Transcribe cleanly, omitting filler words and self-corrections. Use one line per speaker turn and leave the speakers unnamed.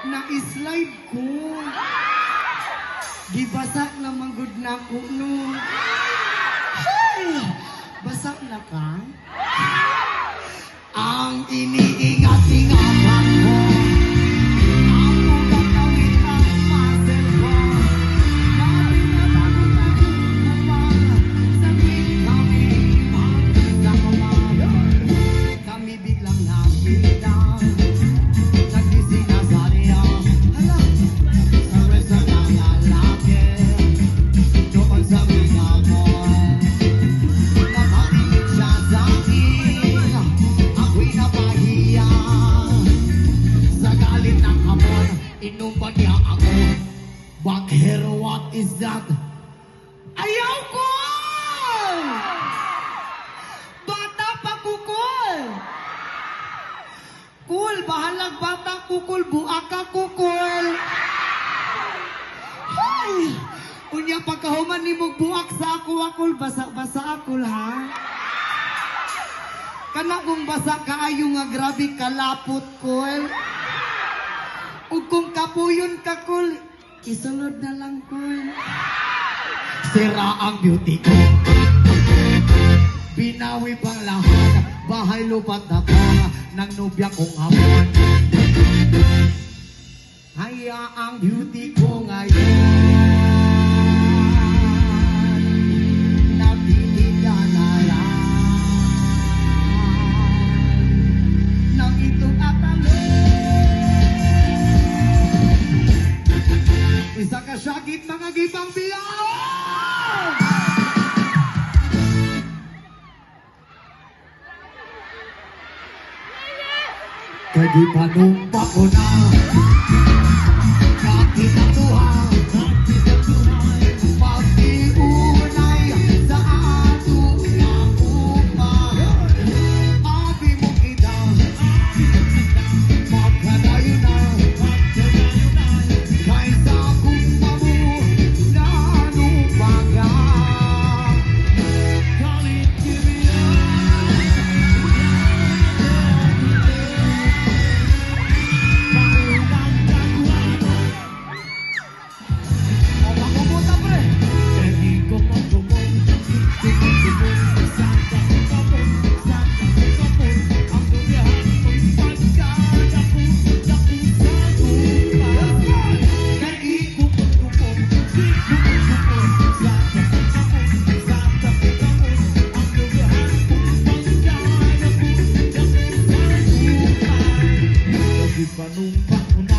Na-slide ko. Di basa na manggod na ko, no. Ay, basa na ka? Ang iniingat-ingatan ko. Ang mga kawin ang muscle ko. Dati na tago-tago upang sabihin kami sa kumagal. Kami biglang nakita. Nagising na sa niya. Hala, sa resa ng lalaki. Doon sa mga mo. Nakatingin siya sa akin. Ako'y napahiya. Sa galit ng hamon, inumpag niya ako. Bakit, what is that? Ayaw ko! Bata pa kukul! Kul, bahalag bata kukul, buaka kukul! Hay! Unya pagkahuman ni mong buak sa ako akul, basa-basa akul ha? Kana kung basa kaayo nga grabe kalapot kul. Ug kung kapuyon ka kul, isunod na lang kul. Sira ang beauty ko. Binawi pang lahat, bahay lupat na ko ng nobya kong hapon. Haya ang beauty ko ngayon. Napiliga na lang ng itong atalo. Isa ka syagit mga gibang biyaw. Kadi panumpa ko na. Kahit natuhan, pag-iunay sa ato na upang abi mo kita. Magkanayo na, kaysa kung mamu na nupaga. Kalit kiriya. Panumpa ko na.